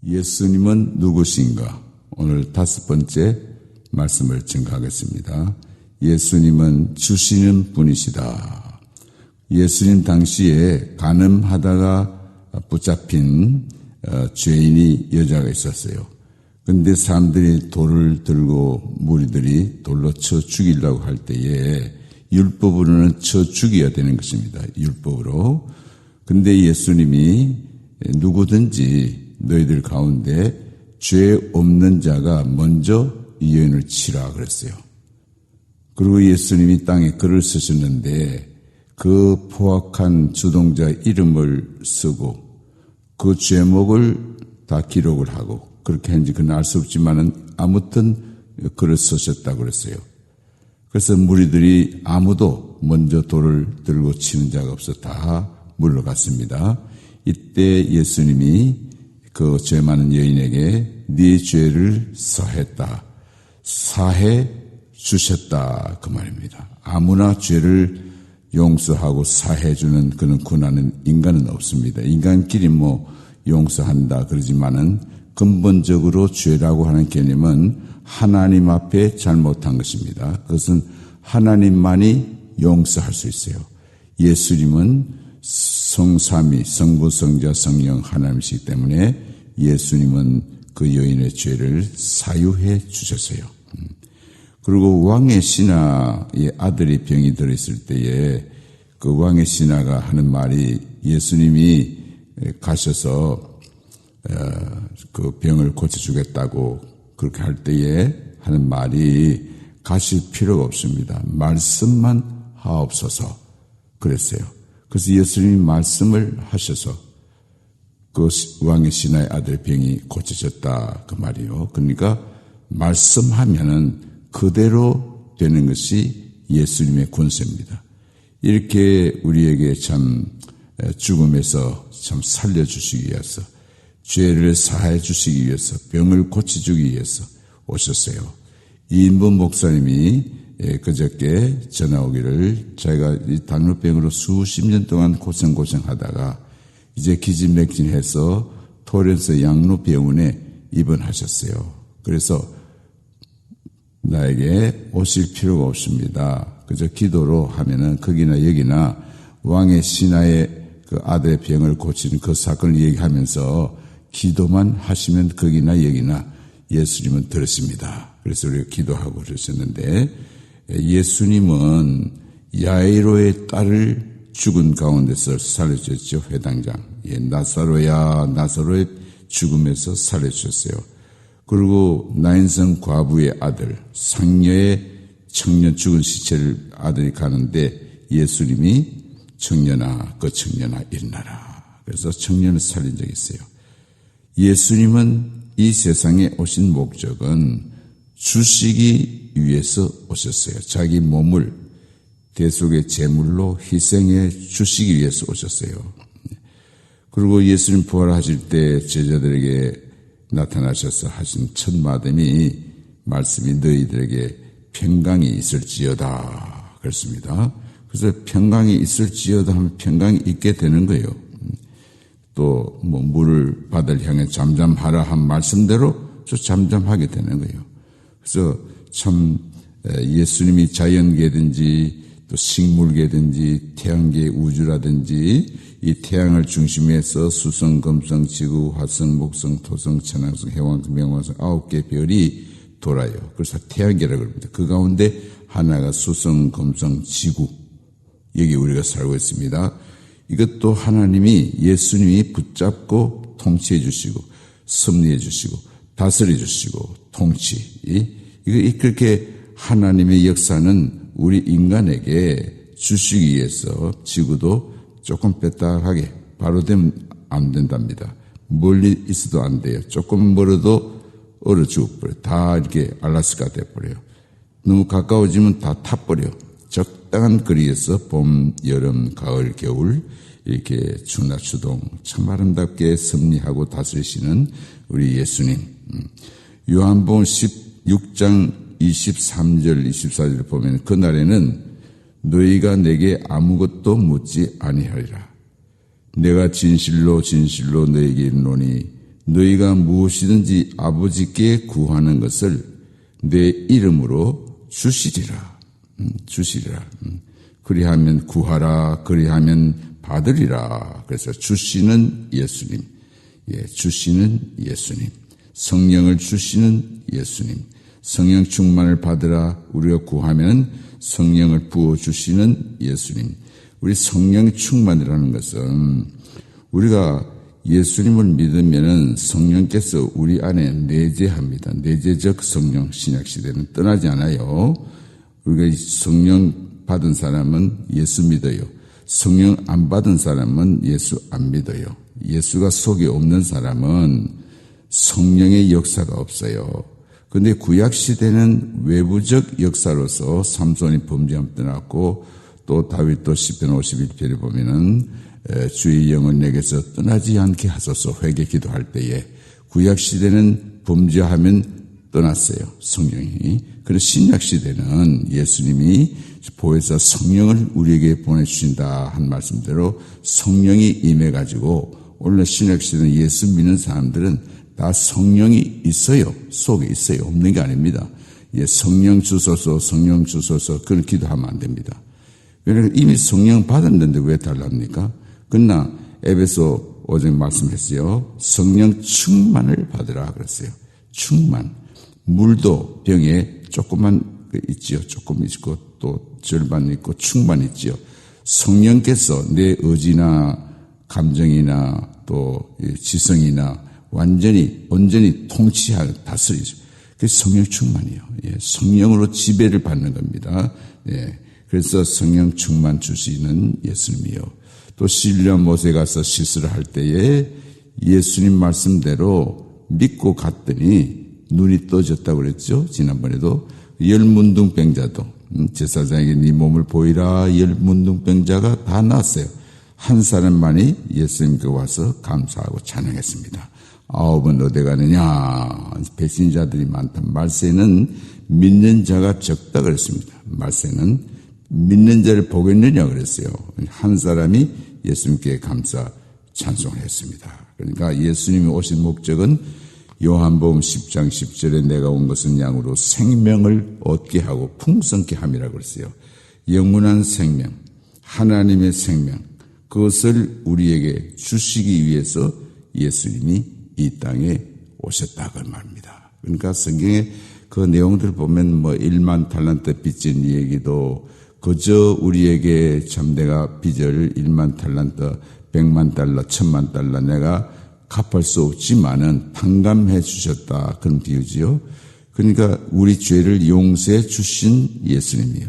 예수님은 누구신가? 오늘 5번째 말씀을 증거하겠습니다. 예수님은 주시는 분이시다. 예수님 당시에 간음하다가 붙잡힌 죄인이 여자가 있었어요. 근데 사람들이 돌을 들고 무리들이 돌로 쳐 죽이려고 할 때에 율법으로는 쳐 죽여야 되는 것입니다. 율법으로. 근데 예수님이 누구든지 너희들 가운데 죄 없는 자가 먼저 이 여인을 치라 그랬어요. 그리고 예수님이 땅에 글을 쓰셨는데 그 포악한 주동자 이름을 쓰고 그 죄목을 다 기록을 하고 그렇게 했는지 그건 알 수 없지만은 아무튼 글을 쓰셨다고 그랬어요. 그래서 무리들이 아무도 먼저 돌을 들고 치는 자가 없어 다 물러갔습니다. 이때 예수님이 그 죄 많은 여인에게 네 죄를 사했다. 사해 주셨다. 그 말입니다. 아무나 죄를 용서하고 사해주는 그런 권한은 인간은 없습니다. 인간끼리 용서한다 그러지만은 근본적으로 죄라고 하는 개념은 하나님 앞에 잘못한 것입니다. 그것은 하나님만이 용서할 수 있어요. 예수님은 성삼위, 성부, 성자, 성령 하나님이시기 때문에 예수님은 그 여인의 죄를 사유해 주셨어요. 그리고 왕의 신하의 아들이 병이 들어있을 때에 그 왕의 신하가 하는 말이 예수님이 가셔서 그 병을 고쳐주겠다고 그렇게 할 때에 하는 말이 가실 필요가 없습니다. 말씀만 하옵소서 그랬어요. 그래서 예수님이 말씀을 하셔서 그 왕의 신하의 아들 병이 고쳐졌다 그 말이요. 그러니까 말씀하면은 그대로 되는 것이 예수님의 권세입니다. 이렇게 우리에게 참 죽음에서 참 살려주시기 위해서 죄를 사해 주시기 위해서 병을 고쳐주기 위해서 오셨어요. 이인분 목사님이 그저께 전화오기를 자기가 이 당뇨병으로 수십 년 동안 고생하다가 이제 기진맥진해서 토렌스 양로병원에 입원하셨어요. 그래서 나에게 오실 필요가 없습니다. 그저 기도로 하면은 거기나 여기나 왕의 신하의 그 아들의 병을 고치는 그 사건을 얘기하면서 기도만 하시면 거기나 여기나 예수님은 들으십니다. 그래서 우리가 기도하고 그러셨는데 예수님은 야이로의 딸을 죽은 가운데서 살려주셨죠. 회당장. 나사로야 나사로의 죽음에서 살려주셨어요. 그리고 나인성 과부의 아들 상녀의 청년 죽은 시체를 아들이 가는데 예수님이 청년아 그 청년아 일어나라. 그래서 청년을 살린 적이 있어요. 예수님은 이 세상에 오신 목적은 주시기 위해서 오셨어요. 자기 몸을 대속의 제물로 희생해 주시기 위해서 오셨어요. 그리고 예수님 부활하실 때 제자들에게 나타나셔서 하신 첫 말씀이 너희들에게 평강이 있을지어다 그랬습니다. 그래서 평강이 있을지어다 하면 평강이 있게 되는 거예요. 또 물을 바다를 향해 잠잠하라 한 말씀대로 저 잠잠하게 되는 거예요. 그래서 참 예수님이 자연계든지 또 식물계든지 태양계 우주라든지 이 태양을 중심에서 수성, 금성, 지구, 화성, 목성, 토성, 천왕성, 해왕성, 명왕성 9개 별이 돌아요. 그래서 태양계라고 합니다. 그 가운데 하나가 수성, 금성, 지구. 여기 우리가 살고 있습니다. 이것도 하나님이 예수님이 붙잡고 통치해 주시고 섭리해 주시고 다스려 주시고 이거 그렇게 하나님의 역사는 우리 인간에게 주시기 위해서 지구도 조금 뺐다하게 바로 되면 안 된답니다. 멀리 있어도 안 돼요. 조금 멀어도 얼어 죽어버려요. 다 이렇게 알라스카 돼버려요. 너무 가까워지면 다 타버려. 적당한 거리에서 봄, 여름, 가을, 겨울 이렇게 추나 추동 참 아름답게 섭리하고 다스리시는 우리 예수님. 요한복음 16장 23절 24절을 보면 그날에는 너희가 내게 아무것도 묻지 아니하리라. 내가 진실로 진실로 너희에게 이르노니 너희가 무엇이든지 아버지께 구하는 것을 내 이름으로 주시리라. 주시리라. 그리하면 구하라. 그리하면 받으리라. 그래서 주시는 예수님. 주시는 예수님. 성령을 주시는 예수님. 성령 충만을 받으라. 우리가 구하면 성령을 부어주시는 예수님. 우리 성령 충만이라는 것은 우리가 예수님을 믿으면 성령께서 우리 안에 내재합니다. 내재적 성령, 신약시대는 떠나지 않아요. 우리가 성령 받은 사람은 예수 믿어요. 성령 안 받은 사람은 예수 안 믿어요. 예수가 속에 없는 사람은 성령의 역사가 없어요. 그런데 구약시대는 외부적 역사로서 삼손이 범죄함 떠났고 또 다윗도 시편 51편에 보면은 주의 영은 내게서 떠나지 않게 하소서 회개 기도할 때에 구약시대는 범죄하면 떠났어요. 성령이. 그래서 신약시대는 예수님이 보혜사 성령을 우리에게 보내주신다 한 말씀대로 성령이 임해가지고 오늘 신약시대는 예수 믿는 사람들은 다 성령이 있어요. 속에 있어요. 없는 게 아닙니다. 성령 주소서, 성령 주소서 그런 기도하면 안 됩니다. 왜냐하면 이미 성령 받았는데 왜 달랍니까? 그러나 에베소 5장 말씀했어요. 성령 충만을 받으라 그랬어요. 충만. 물도 병에 조금만 있지요. 조금 있고 또 절반 있고 충만 있지요. 성령께서 내 의지나 감정이나 또 지성이나 온전히 통치하는 다스리죠. 그게 성령 충만이에요. 성령으로 지배를 받는 겁니다. 그래서 성령 충만 주시는 예수님이요. 또 신령 못에 가서 시술을 할 때에 예수님 말씀대로 믿고 갔더니 눈이 떠졌다고 그랬죠. 지난번에도 열문둥병자도 제사장에게 네 몸을 보이라. 열문둥병자가 다 나았어요. 한 사람만이 예수님께 와서 감사하고 찬양했습니다. 9은 어디 가느냐? 배신자들이 많다. 말세는 믿는 자가 적다 그랬습니다. 말세는 믿는 자를 보겠느냐 그랬어요. 한 사람이 예수님께 감사 찬송을 했습니다. 그러니까 예수님이 오신 목적은 요한복음 10장 10절에 내가 온 것은 양으로 생명을 얻게 하고 풍성케 함이라고 그랬어요. 영원한 생명, 하나님의 생명, 그것을 우리에게 주시기 위해서 예수님이 이 땅에 오셨다고 말합니다. 그러니까 성경에 그 내용들을 보면 1만 달란트 빚진 얘기도 그저 우리에게 참 내가 빚을 1만 달란트, 100만 달러, 1000만 달러 내가 갚을 수 없지만은 탕감해 주셨다. 그런 비유지요. 그러니까 우리 죄를 용서해 주신 예수님이요.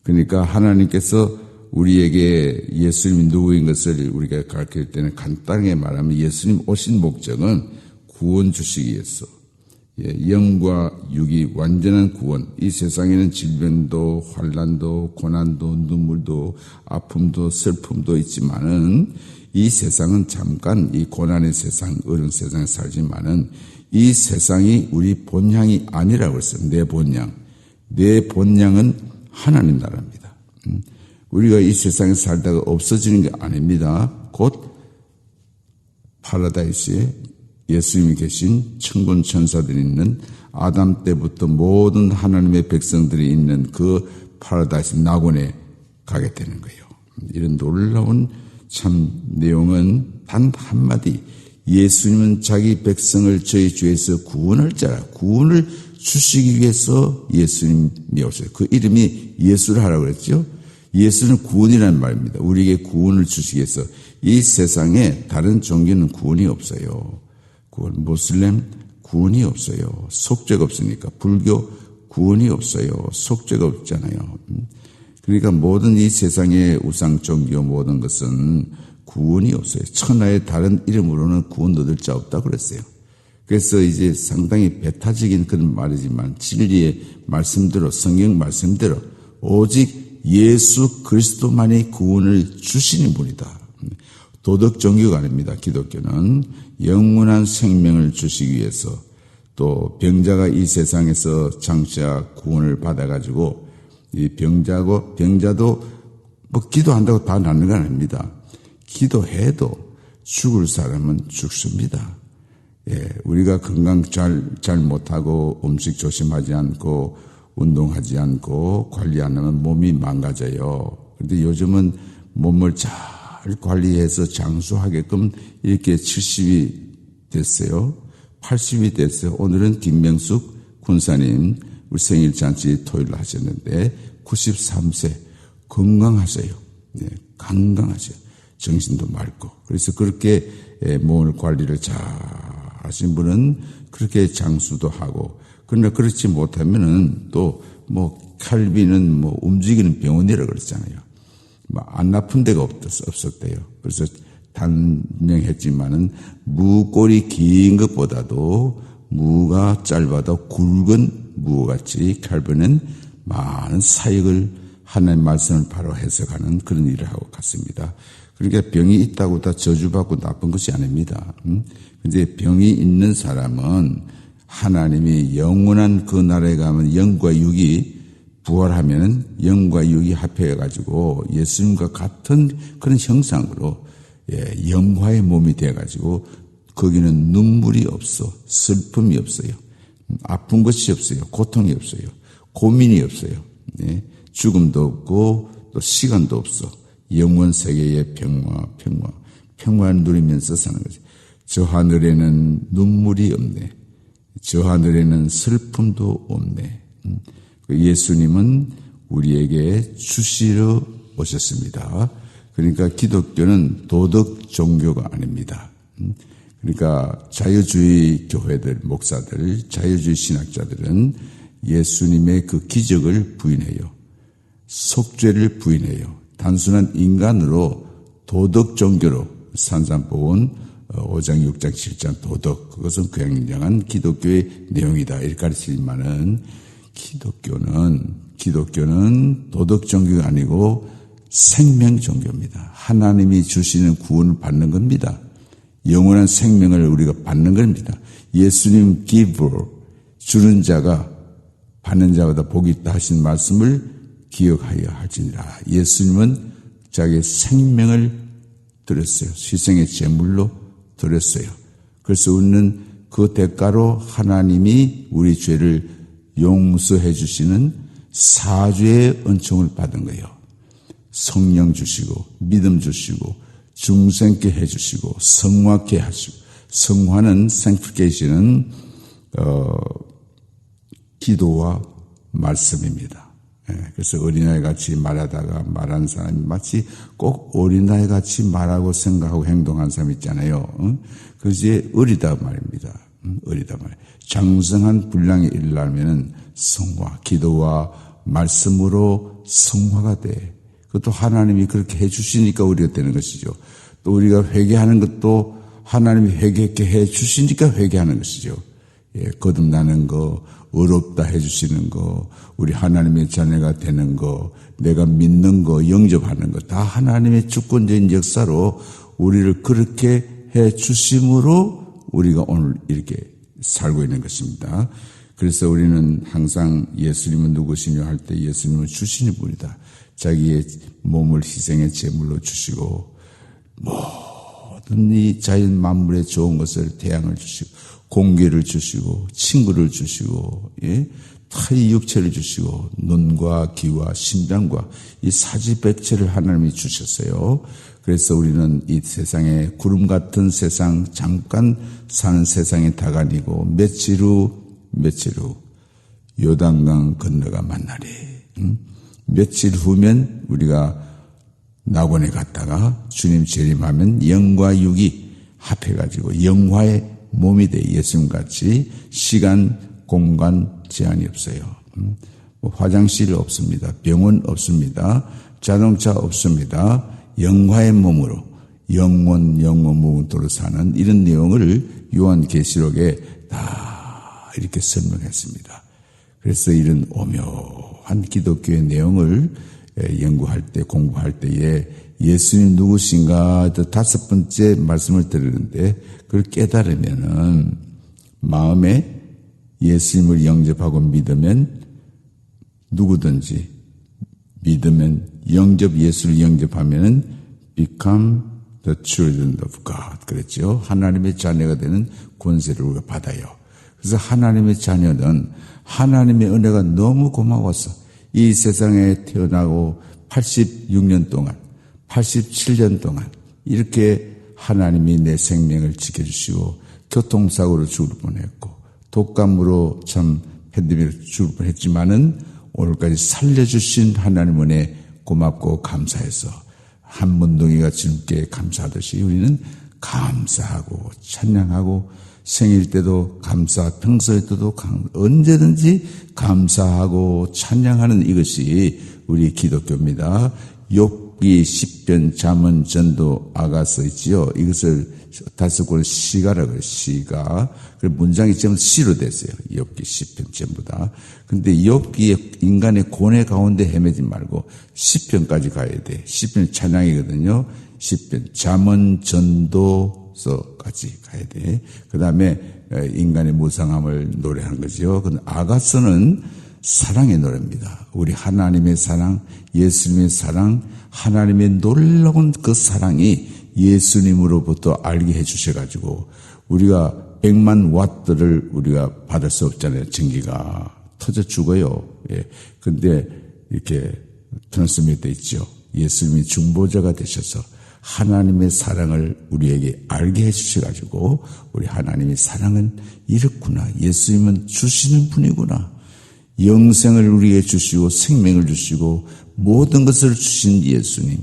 그러니까 하나님께서 우리에게 예수님이 누구인 것을 우리가 가르칠 때는 간단하게 말하면 예수님 오신 목적은 구원 주시기 위해서 영과 육이 완전한 구원. 이 세상에는 질병도 환난도 고난도 눈물도 아픔도 슬픔도 있지만은 이 세상은 잠깐 이 고난의 세상 어려운 세상에 살지만은 이 세상이 우리 본향이 아니라고 했어요. 내 본향. 내 본향은 하나님 나라입니다. 우리가 이 세상에 살다가 없어지는 게 아닙니다. 곧 파라다이스에 예수님이 계신 천군 천사들이 있는 아담 때부터 모든 하나님의 백성들이 있는 그 파라다이스 낙원에 가게 되는 거예요. 이런 놀라운 참 내용은 단 한마디 예수님은 자기 백성을 저희 죄에서 구원할 자라 구원을 주시기 위해서 예수님이 오셨어요. 그 이름이 예수를 하라고 그랬죠. 예수는 구원이라는 말입니다. 우리에게 구원을 주시기 위해서 이 세상에 다른 종교는 구원이 없어요. 무슬림 구원이 없어요. 속죄가 없으니까. 불교 구원이 없어요. 속죄가 없잖아요. 그러니까 모든 이 세상의 우상 종교 모든 것은 구원이 없어요. 천하의 다른 이름으로는 구원 얻을 자 없다고 그랬어요. 그래서 이제 상당히 배타적인 그런 말이지만 진리의 말씀대로 성경 말씀대로 오직 예수 그리스도만이 구원을 주시는 분이다. 도덕 종교가 아닙니다. 기독교는 영원한 생명을 주시기 위해서 또 병자가 이 세상에서 장차 구원을 받아가지고 이 병자도 기도한다고 다 낫는 건 아닙니다. 기도해도 죽을 사람은 죽습니다. 우리가 건강 잘 못하고 음식 조심하지 않고 운동하지 않고 관리 안 하면 몸이 망가져요. 그런데 요즘은 몸을 잘 관리해서 장수하게끔 이렇게 70이 됐어요. 80이 됐어요. 오늘은 김명숙 군사님 우리 생일 잔치 토요일 하셨는데 93세 건강하세요. 건강하세요. 정신도 맑고. 그래서 그렇게 몸을 관리를 잘 하신 분은 그렇게 장수도 하고, 그러나 그렇지 못하면은 또 칼빈은 움직이는 병원이라고 그랬잖아요. 안 아픈 데가 없었대요. 그래서 단명했지만은 무골이 긴 것보다도 무가 짧아도 굵은 무같이 칼빈은 많은 사역을 하나님의 말씀을 바로 해석하는 그런 일을 하고 갔습니다. 그러니까 병이 있다고 다 저주받고 나쁜 것이 아닙니다. 근데 병이 있는 사람은 하나님이 영원한 그 나라에 가면 영과 육이 부활하면은 영과 육이 합해가지고 예수님과 같은 그런 형상으로 영화의 몸이 돼가지고 거기는 눈물이 없어, 슬픔이 없어요, 아픈 것이 없어요, 고통이 없어요, 고민이 없어요, 죽음도 없고 또 시간도 없어. 영원 세계의 평화를 누리면서 사는 거죠. 저 하늘에는 눈물이 없네. 저 하늘에는 슬픔도 없네. 예수님은 우리에게 주시러 오셨습니다. 그러니까 기독교는 도덕 종교가 아닙니다. 그러니까 자유주의 교회들, 목사들, 자유주의 신학자들은 예수님의 그 기적을 부인해요. 속죄를 부인해요. 단순한 인간으로 도덕 종교로 산산보온 5장, 6장, 7장 도덕, 그것은 굉장한 기독교의 내용이다 이렇게 가르치지만은 기독교는 도덕 종교가 아니고 생명 종교입니다. 하나님이 주시는 구원을 받는 겁니다. 영원한 생명을 우리가 받는 겁니다. 예수님 giver, 주는 자가 받는 자보다 복이 있다 하신 말씀을 기억하여 할지니라. 예수님은 자기의 생명을 드렸어요. 희생의 제물로 드렸어요. 그래서 우리는 그 대가로 하나님이 우리 죄를 용서해 주시는 사죄의 은총을 받은 거예요. 성령 주시고 믿음 주시고 중생케 해 주시고 성화케 하시고, 성화는 sanctification은 기도와 말씀입니다. 그래서 어린아이 같이 말하다가 말하는 사람이 마치 꼭 어린아이 같이 말하고 생각하고 행동하는 사람 있잖아요. 그것이 어리다 말입니다. 어리다 말. 장성한 분량이 일어나면은 성화, 기도와 말씀으로 성화가 돼. 그것도 하나님이 그렇게 해주시니까 우리가 되는 것이죠. 또 우리가 회개하는 것도 하나님이 회개하게 해주시니까 회개하는 것이죠. 거듭나는 거, 어렵다 해주시는 거, 우리 하나님의 자녀가 되는 거, 내가 믿는 거, 영접하는 거, 다 하나님의 주권적인 역사로 우리를 그렇게 해주심으로 우리가 오늘 이렇게 살고 있는 것입니다. 그래서 우리는 항상 예수님은 누구시며 할 때 예수님은 주시는 분이다. 자기의 몸을 희생의 제물로 주시고 모든 이 자연 만물에 좋은 것을 태양을 주시고 공기를 주시고 친구를 주시고 타의 육체를 주시고 눈과 귀와 심장과 이 사지백체를 하나님이 주셨어요. 그래서 우리는 이 세상에 구름 같은 세상, 잠깐 사는 세상에 다가니고 며칠 후 요단강 건너가 만나리. 며칠 후면 우리가 낙원에 갔다가 주님 재림하면 영과 육이 합해가지고 영화의 몸이 돼. 예수님같이 시간, 공간 제한이 없어요. 화장실 없습니다. 병원 없습니다. 자동차 없습니다. 영화의 몸으로 영원무궁토록 사는 이런 내용을 요한계시록에 다 이렇게 설명했습니다. 그래서 이런 오묘한 기독교의 내용을 연구할 때, 공부할 때에 예수님 누구신가 다섯 번째 말씀을 드리는데 그걸 깨달으면은 마음에 예수님을 영접하고 믿으면 누구든지 믿으면 예수를 영접하면은 become the children of God 그랬죠. 하나님의 자녀가 되는 권세를 우리가 받아요. 그래서 하나님의 자녀는 하나님의 은혜가 너무 고마워서 이 세상에 태어나고 86년 동안 87년 동안 이렇게 하나님이 내 생명을 지켜주시고 교통사고로 죽을 뻔했고 독감으로 참 팬데믹으로 죽을 뻔했지만은 오늘까지 살려주신 하나님 은혜 고맙고 감사해서 한문동이가 주님께 감사하듯이 우리는 감사하고 찬양하고 생일 때도 감사, 평소에 때도 언제든지 감사하고 찬양하는 이것이 우리 기독교입니다. 욥기, 시편, 잠언, 전도, 아가서 있지요. 이것을 5권을 시가라고 그래요. 시가. 그래서 문장이 전부 시로 됐어요. 욥기, 시편 전부 다. 근데 욥기의 인간의 고뇌 가운데 헤매지 말고 시편까지 가야 돼. 시편 찬양이거든요. 시편, 잠언, 전도서까지 가야 돼. 그 다음에 인간의 무상함을 노래하는 거죠. 근데 아가서는 사랑의 노래입니다. 우리 하나님의 사랑, 예수님의 사랑, 하나님의 놀라운 그 사랑이 예수님으로부터 알게 해주셔가지고 우리가 100만 와트를 우리가 받을 수 없잖아요. 전기가 터져 죽어요. 예. 근데 이렇게 트랜스미터 있죠. 예수님이 중보자가 되셔서 하나님의 사랑을 우리에게 알게 해주셔가지고 우리 하나님의 사랑은 이렇구나. 예수님은 주시는 분이구나. 영생을 우리에게 주시고 생명을 주시고 모든 것을 주신 예수님.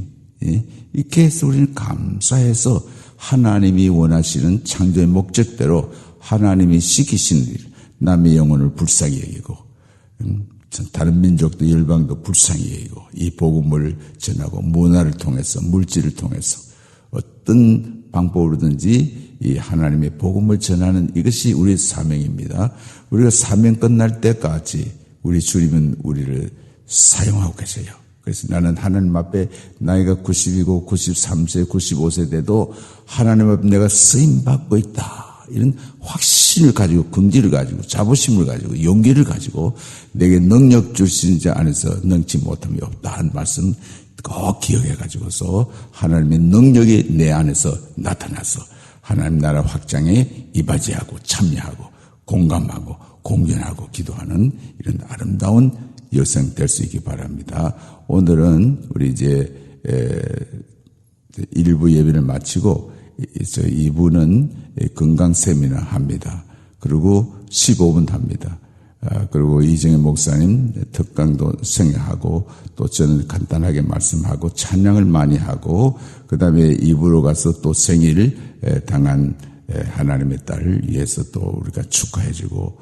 예? 이렇게 해서 우리는 감사해서 하나님이 원하시는 창조의 목적대로 하나님이 시키시는 일, 남의 영혼을 불쌍히 여기고 다른 민족도 열방도 불쌍히 여기고 이 복음을 전하고 문화를 통해서 물질을 통해서 어떤 방법으로든지 이 하나님의 복음을 전하는 이것이 우리의 사명입니다. 우리가 사명 끝날 때까지 우리 주님은 우리를 사용하고 계세요. 그래서 나는 하나님 앞에 나이가 90이고 93세, 95세 돼도 하나님 앞에 내가 쓰임받고 있다. 이런 확신을 가지고 긍지를 가지고 자부심을 가지고 용기를 가지고 내게 능력 주신 자 안에서 능치 못함이 없다 한 말씀 꼭 기억해 가지고서 하나님의 능력이 내 안에서 나타나서 하나님 나라 확장에 이바지하고 참여하고 공감하고 공존하고 기도하는 이런 아름다운 여성 될 수 있기 바랍니다. 오늘은 우리 이제 1부 예배를 마치고 2부는 건강 세미나 합니다. 그리고 15분 합니다. 그리고 이정희 목사님 특강도 생략하고 또 저는 간단하게 말씀하고 찬양을 많이 하고 그 다음에 2부로 가서 또 생일 당한 하나님의 딸을 위해서 또 우리가 축하해주고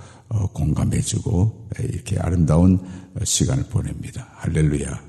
공감해주고 이렇게 아름다운 시간을 보냅니다. 할렐루야.